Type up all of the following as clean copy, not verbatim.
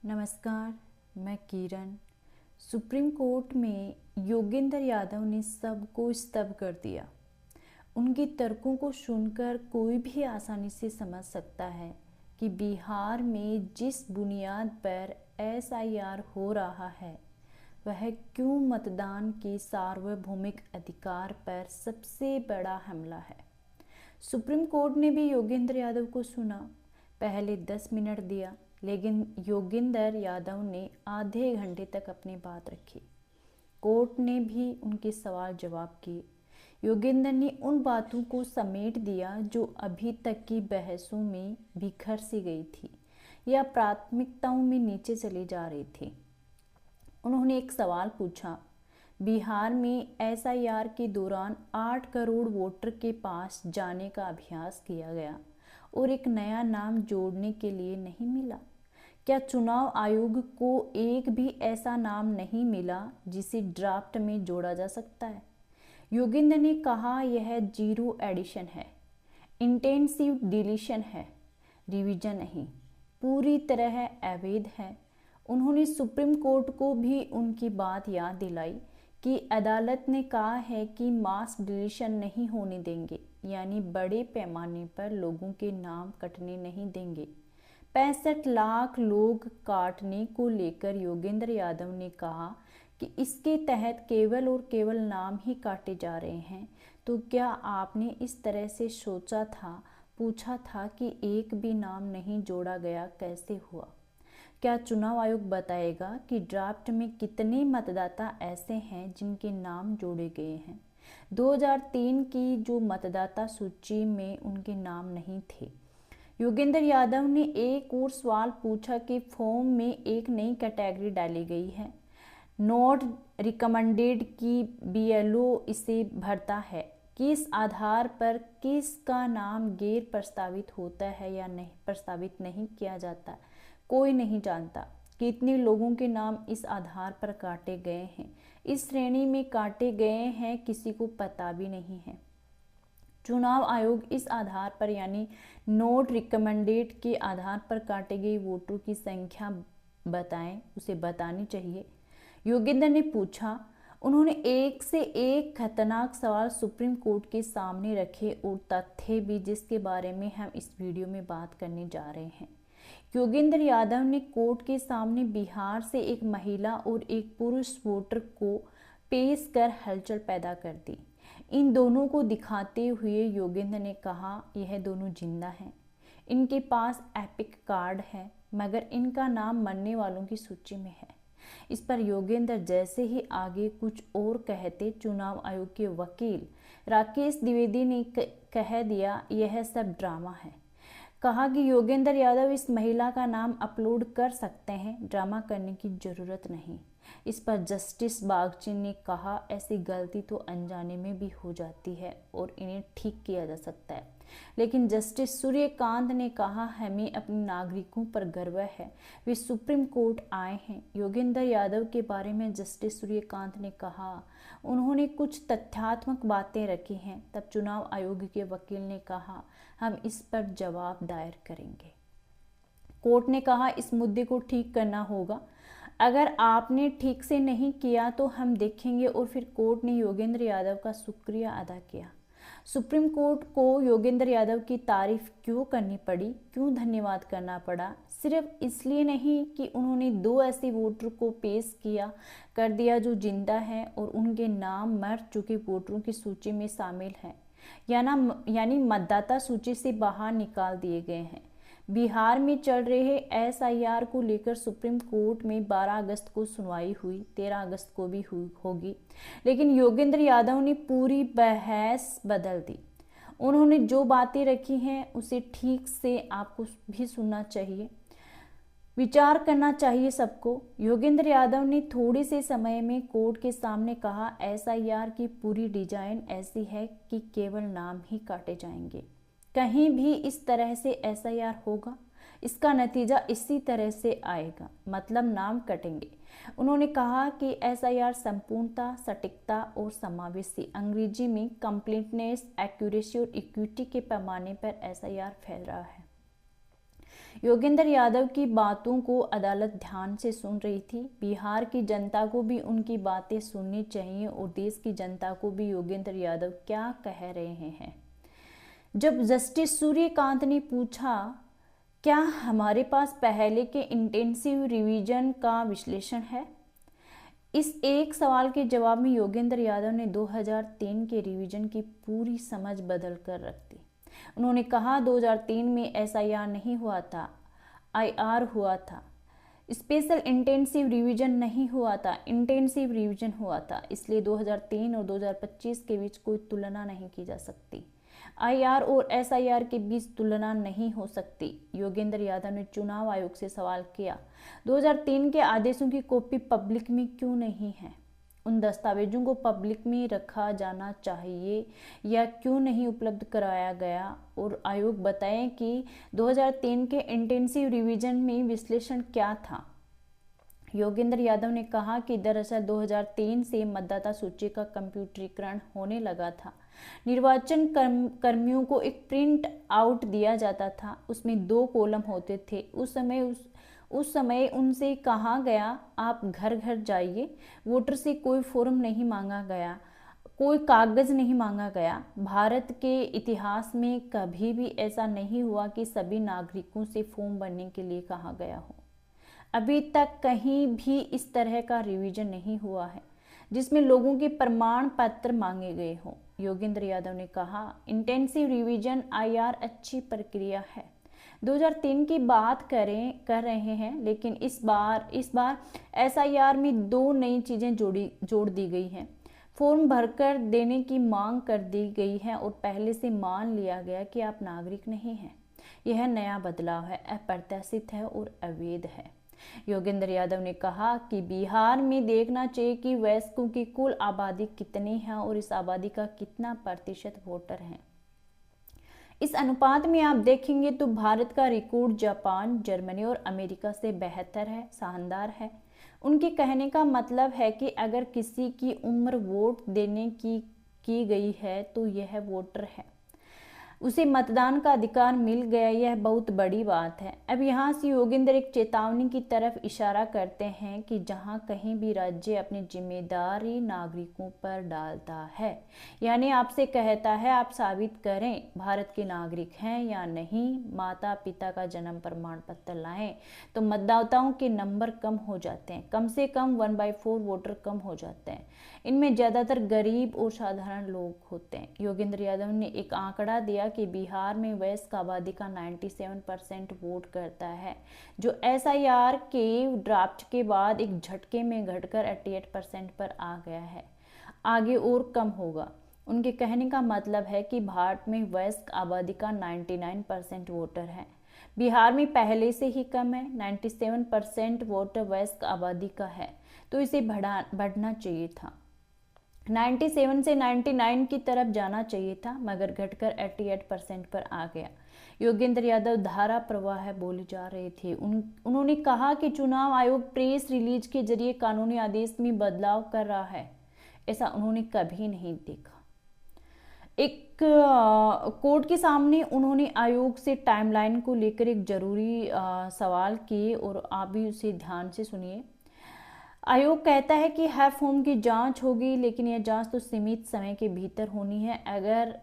नमस्कार, मैं किरण। Supreme court में योगेंद्र यादव ने सबको स्तब्ध कर दिया। उनके तर्कों को सुनकर कोई भी आसानी से समझ सकता है कि बिहार में जिस बुनियाद पर एसआईआर हो रहा है वह क्यों मतदान के सार्वभौमिक अधिकार पर सबसे बड़ा हमला है। सुप्रीम कोर्ट ने भी योगेंद्र यादव को सुना। पहले 10 मिनट दिया, लेकिन योगेंद्र यादव ने आधे घंटे तक अपनी बात रखी। कोर्ट ने भी उनके सवाल जवाब किए। योगेंद्र ने उन बातों को समेट दिया जो अभी तक की बहसों में बिखर सी गई थी या प्राथमिकताओं में नीचे चली जा रही थी। उन्होंने एक सवाल पूछा, बिहार में एसआईआर के दौरान 8 करोड़ वोटर के पास जाने का अभ्यास किया गया और एक नया नाम जोड़ने के लिए नहीं मिला। क्या चुनाव आयोग को एक भी ऐसा नाम नहीं मिला जिसे ड्राफ्ट में जोड़ा जा सकता है? योगेंद्र ने कहा, यह जीरो एडिशन है, इंटेंसिव डिलीशन है, रिवीजन नहीं, पूरी तरह अवैध है। उन्होंने सुप्रीम कोर्ट को भी उनकी बात याद दिलाई कि अदालत ने कहा है कि मास डिलीशन नहीं होने देंगे, यानी बड़े पैमाने पर लोगों के नाम कटने नहीं देंगे। 65 लाख लोग काटने को लेकर योगेंद्र यादव ने कहा कि इसके तहत केवल और केवल नाम ही काटे जा रहे हैं। तो क्या आपने इस तरह से सोचा था, पूछा था कि एक भी नाम नहीं जोड़ा गया, कैसे हुआ? क्या चुनाव आयोग बताएगा कि ड्राफ्ट में कितने मतदाता ऐसे हैं जिनके नाम जोड़े गए हैं? 2003 की जो मतदाता सूची में उनके नाम नहीं थे। योगेंद्र यादव ने एक और सवाल पूछा कि फॉर्म में एक नई कैटेगरी डाली गई है, नॉट रिकमेंडेड, की बीएलओ इसे भरता है। किस आधार पर किसका नाम गैर प्रस्तावित होता है या नहीं प्रस्तावित नहीं किया जाता, कोई नहीं जानता। कितने लोगों के नाम इस आधार पर काटे गए हैं, इस श्रेणी में काटे गए हैं, किसी को पता भी नहीं है। चुनाव आयोग इस आधार पर यानी नोट रिकमेंडेड के आधार पर काटे गए वोटरों की संख्या बताएं, उसे बतानी चाहिए। योगेंद्र ने पूछा। उन्होंने एक से एक खतरनाक सवाल सुप्रीम कोर्ट के सामने रखे और तथ्य भी, जिसके बारे में हम इस वीडियो में बात करने जा रहे हैं। योगेंद्र यादव ने कोर्ट के सामने बिहार से एक महिला और एक पुरुष वोटर को पेश कर हलचल पैदा कर दी। इन दोनों को दिखाते हुए योगेंद्र ने कहा, यह दोनों जिंदा हैं, इनके पास एपिक कार्ड है, मगर इनका नाम मरने वालों की सूची में है। इस पर योगेंद्र जैसे ही आगे कुछ और कहते, चुनाव आयोग के वकील राकेश द्विवेदी ने कह दिया, यह सब ड्रामा है। कहा कि योगेंद्र यादव इस महिला का नाम अपलोड कर सकते हैं, ड्रामा करने की जरूरत नहीं। इस पर जस्टिस बागची ने कहा, ऐसी गलती तो अनजाने में भी हो जाती है और इन्हें ठीक किया जा सकता है। लेकिन जस्टिस सूर्यकांत ने कहा, हमें अपने नागरिकों पर गर्व है, वे सुप्रीम कोर्ट आए हैं। योगेंद्र यादव के बारे में जस्टिस सूर्यकांत ने कहा, उन्होंने कुछ तथ्यात्मक बातें रखी हैं। तब चुनाव आयोग के वकील ने कहा, हम इस पर जवाब दायर करेंगे। कोर्ट ने कहा, इस मुद्दे को ठीक करना होगा, अगर आपने ठीक से नहीं किया तो हम देखेंगे। और फिर कोर्ट ने योगेंद्र यादव का शुक्रिया अदा किया। सुप्रीम कोर्ट को योगेंद्र यादव की तारीफ क्यों करनी पड़ी, क्यों धन्यवाद करना पड़ा? सिर्फ इसलिए नहीं कि उन्होंने 2 ऐसे वोटर को पेश किया कर दिया जो जिंदा हैं और उनके नाम मर चुके वोटरों की सूची में शामिल हैं, यानी मतदाता सूची से बाहर निकाल दिए गए हैं। बिहार में चल रहे एसआईआर को लेकर सुप्रीम कोर्ट में 12 अगस्त को सुनवाई हुई, 13 अगस्त को भी होगी, लेकिन योगेंद्र यादव ने पूरी बहस बदल दी। उन्होंने जो बातें रखी हैं उसे ठीक से आपको भी सुनना चाहिए, विचार करना चाहिए सबको। योगेंद्र यादव ने थोड़े से समय में कोर्ट के सामने कहा, एसआईआर की पूरी डिजाइन ऐसी है कि केवल नाम ही काटे जाएंगे। कहीं भी इस तरह से एसआईआर होगा, इसका नतीजा इसी तरह से आएगा, मतलब नाम कटेंगे। उन्होंने कहा कि एसआईआर संपूर्णता, सटीकता और समावेशी, अंग्रेजी में कंप्लीटनेस, एक्यूरेसी और इक्विटी के पैमाने पर एसआईआर फैल रहा है। योगेंद्र यादव की बातों को अदालत ध्यान से सुन रही थी। बिहार की जनता को भी उनकी बातें सुननी चाहिए और देश की जनता को भी योगेंद्र यादव क्या कह रहे हैं। जब जस्टिस सूर्यकांत ने पूछा, क्या हमारे पास पहले के इंटेंसिव रिवीजन का विश्लेषण है, इस एक सवाल के जवाब में योगेंद्र यादव ने 2003 के रिवीजन की पूरी समझ बदल कर रख दी। उन्होंने कहा 2003 में SIR नहीं हुआ था, IR हुआ था। स्पेशल इंटेंसिव रिवीजन नहीं हुआ था, इंटेंसिव रिवीजन हुआ था। इसलिए 2003 और 2025 के बीच कोई तुलना नहीं की जा सकती। IR और SIR के बीच तुलना नहीं हो सकती। योगेंद्र यादव ने चुनाव आयोग से सवाल किया, 2003 के आदेशों की कॉपी पब्लिक में क्यों नहीं है? उन दस्तावेजों को पब्लिक में रखा जाना चाहिए या क्यों नहीं उपलब्ध कराया गया? और आयोग बताएं कि 2003 के इंटेंसिव रिवीजन में विश्लेषण क्या था। योगेंद्र यादव ने कहा कि दरअसल 2003 से मतदाता सूची का कंप्यूटरीकरण होने लगा था। निर्वाचन कर्मियों को एक प्रिंट आउट दिया जाता था, उसमें 2 कॉलम होते थे। उस समय उनसे कहा गया, आप घर घर जाइए। वोटर से कोई फॉर्म नहीं मांगा गया, कोई कागज नहीं मांगा गया। भारत के इतिहास में कभी भी ऐसा नहीं हुआ कि सभी नागरिकों से फॉर्म भरने के लिए कहा गया हो। अभी तक कहीं भी इस तरह का रिवीजन नहीं हुआ है जिसमें लोगों के प्रमाण पत्र मांगे गए हों। योगेंद्र यादव ने कहा, इंटेंसिव रिवीजन IR अच्छी प्रक्रिया है। 2003 की बात कर रहे हैं, लेकिन इस बार SIR में 2 नई चीजें जोड़ दी गई हैं। फॉर्म भरकर देने की मांग कर दी गई है और पहले से मान लिया गया कि आप नागरिक नहीं हैं। यह नया बदलाव है, अप्रत्याशित है और अवैध है। योगेंद्र यादव ने कहा कि बिहार में देखना चाहिए कि वयस्कों की कुल आबादी कितनी है और इस आबादी का कितना प्रतिशत वोटर है। इस अनुपात में आप देखेंगे तो भारत का रिकॉर्ड जापान, जर्मनी और अमेरिका से बेहतर है, शानदार है। उनके कहने का मतलब है कि अगर किसी की उम्र वोट देने की गई है तो यह वोटर है, उसे मतदान का अधिकार मिल गया। यह बहुत बड़ी बात है। अब यहाँ से योगेंद्र एक चेतावनी की तरफ इशारा करते हैं कि जहाँ कहीं भी राज्य अपनी जिम्मेदारी नागरिकों पर डालता है, यानी आपसे कहता है आप साबित करें भारत के नागरिक हैं या नहीं, माता पिता का जन्म प्रमाण पत्र लाएं, तो मतदाताओं के नंबर कम हो जाते हैं, कम से कम 1/4 वोटर कम हो जाते हैं। इनमें ज्यादातर गरीब और साधारण लोग होते हैं। योगेंद्र यादव ने एक आंकड़ा दिया कि बिहार में वयस्क आबादी का 97% वोट करता है, जो SIR के ड्राफ्ट के बाद एक झटके में घटकर 88% पर आ गया है। आगे और कम होगा। उनके कहने का मतलब है कि भारत में वयस्क आबादी का 99% वोटर है। बिहार में पहले से ही कम है, 97% वोटर वयस्क आबादी का है, तो इसे बढ़ना चाहिए था। 97 से 99 की तरफ जाना चाहिए था, मगर घटकर 88% पर आ गया। योगेंद्र यादव धारा प्रवाह बोले जा रहे थे। उन्होंने कहा कि चुनाव आयोग प्रेस रिलीज के जरिए कानूनी आदेश में बदलाव कर रहा है, ऐसा उन्होंने कभी नहीं देखा। एक कोर्ट के सामने उन्होंने आयोग से टाइमलाइन को लेकर एक जरूरी सवाल किए और आप भी उसे ध्यान से सुनिए। आयोग कहता है कि हर फॉर्म की जांच होगी, लेकिन यह जांच तो सीमित समय के भीतर होनी है। अगर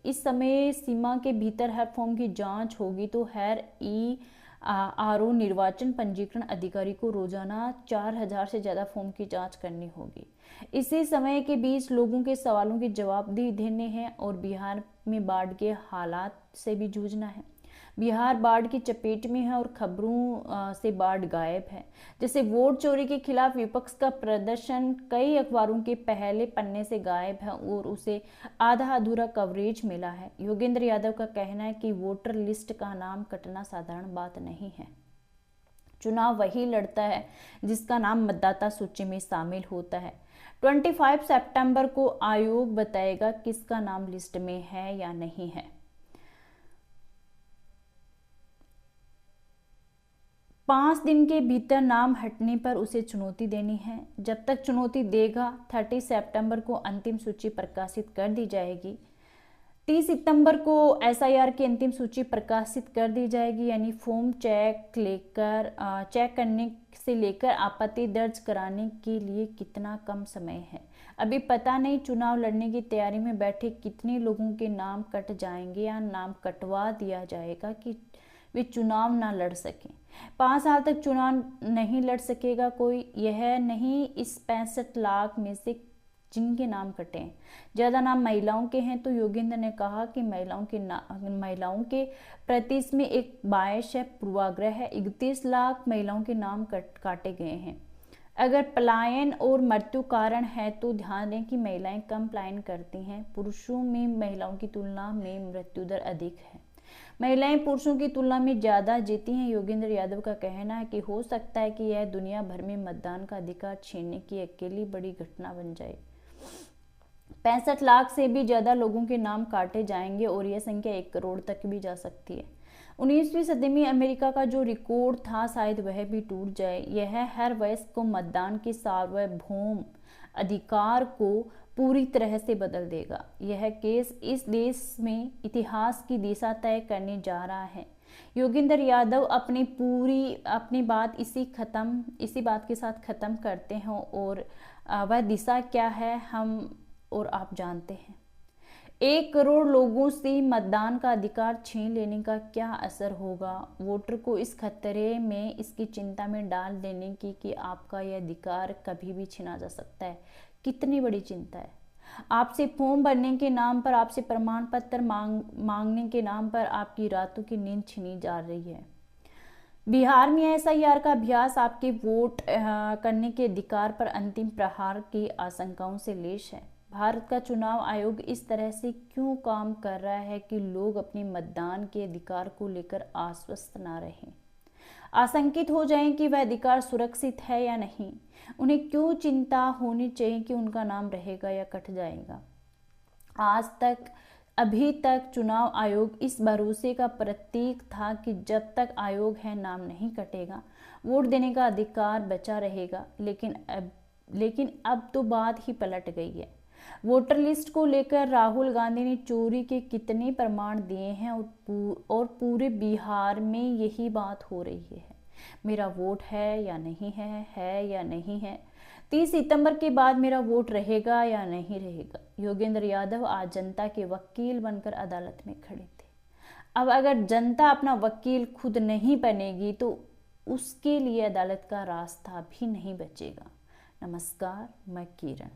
इस समय सीमा के भीतर हर फॉर्म की जांच होगी तो हर ERO निर्वाचन पंजीकरण अधिकारी को रोजाना 4000 से ज्यादा फॉर्म की जांच करनी होगी। इसी समय के बीच लोगों के सवालों के जवाब देने हैं और बिहार में बाढ़ के हालात से भी जूझना है। बिहार बाढ़ की चपेट में है और खबरों से बाढ़ गायब है। जैसे वोट चोरी के खिलाफ विपक्ष का प्रदर्शन कई अखबारों के पहले पन्ने से गायब है और उसे आधा अधूरा कवरेज मिला है। योगेंद्र यादव का कहना है कि वोटर लिस्ट का नाम कटना साधारण बात नहीं है। चुनाव वही लड़ता है जिसका नाम मतदाता सूची में शामिल होता है। 25 सितंबर को आयोग बताएगा किसका नाम लिस्ट में है या नहीं है। 5 दिन के भीतर नाम हटने पर उसे चुनौती देनी है। जब तक चुनौती देगा 30 सितंबर को अंतिम सूची प्रकाशित कर दी जाएगी। 30 सितंबर को एसआईआर की अंतिम सूची प्रकाशित कर दी जाएगी, यानी फॉर्म चेक करने से लेकर आपत्ति दर्ज कराने के लिए कितना कम समय है। अभी पता नहीं चुनाव लड़ने की तैयारी में बैठे कितने लोगों के नाम कट जाएंगे या नाम कटवा दिया जाएगा कि वे चुनाव ना लड़ सकें। 5 साल तक चुनाव नहीं लड़ सकेगा कोई, यह नहीं इस 65 लाख में से जिनके नाम कटे हैं ज़्यादा नाम महिलाओं के हैं। तो योगेंद्र ने कहा कि महिलाओं के प्रति इसमें एक बायस है, पूर्वाग्रह है। 31 लाख महिलाओं के नाम काटे गए हैं। अगर पलायन और मृत्यु कारण है तो ध्यान दें कि महिलाएं कम पलायन करती हैं। पुरुषों में महिलाओं की तुलना में मृत्यु दर अधिक है। महिलाएं पुरुषों की तुलना में ज़्यादा जीती हैं। योगेंद्र यादव का कहना है कि हो सकता है कि यह दुनिया भर में मतदान का अधिकार छीनने की अकेली बड़ी घटना बन जाए। 65 लाख से भी ज़्यादा लोगों के नाम काटे जाएंगे और यह संख्या 1 करोड़ तक भी जा सकती है। 19वीं सदी में अमेरिका का जो रिकॉर्ड था शायद वह भी टूट जाए। यह हर वयस्क को मतदान के सार्वभौम अधिकार को पूरी तरह से बदल देगा। यह केस इस देश में इतिहास की दिशा तय करने जा रहा है। योगेंद्र यादव अपनी बात इसी बात के साथ खत्म करते हैं और वह दिशा क्या है हम और आप जानते हैं। 1 करोड़ लोगों से मतदान का अधिकार छीन लेने का क्या असर होगा वोटर को इस खतरे में, इसकी चिंता में डाल देने की कि आपका यह अधिकार कभी भी छीना जा सकता है। कितनी बड़ी चिंता है। आपसे फॉर्म भरने के नाम पर, आपसे प्रमाण पत्र मांगने के नाम पर आपकी रातों की नींद छीनी जा रही है। बिहार में एसआईआर का अभ्यास आपके वोट करने के अधिकार पर अंतिम प्रहार की आशंकाओं से लैस है। भारत का चुनाव आयोग इस तरह से क्यों काम कर रहा है कि लोग अपने मतदान के अधिकार को लेकर आश्वस्त ना रहें, आशंकित हो जाएं कि वह अधिकार सुरक्षित है या नहीं। उन्हें क्यों चिंता होनी चाहिए कि उनका नाम रहेगा या कट जाएगा। अभी तक चुनाव आयोग इस भरोसे का प्रतीक था कि जब तक आयोग है नाम नहीं कटेगा, वोट देने का अधिकार बचा रहेगा। लेकिन अब तो बात ही पलट गई है। वोटर लिस्ट को लेकर राहुल गांधी ने चोरी के कितने प्रमाण दिए हैं और पूरे बिहार में यही बात हो रही है। मेरा वोट है या नहीं है या नहीं है। 30 सितंबर के बाद मेरा वोट रहेगा या नहीं रहेगा। योगेंद्र यादव आज जनता के वकील बनकर अदालत में खड़े थे। अब अगर जनता अपना वकील खुद नहीं बनेगी तो उसके लिए अदालत का रास्ता भी नहीं बचेगा। नमस्कार, मैं किरण।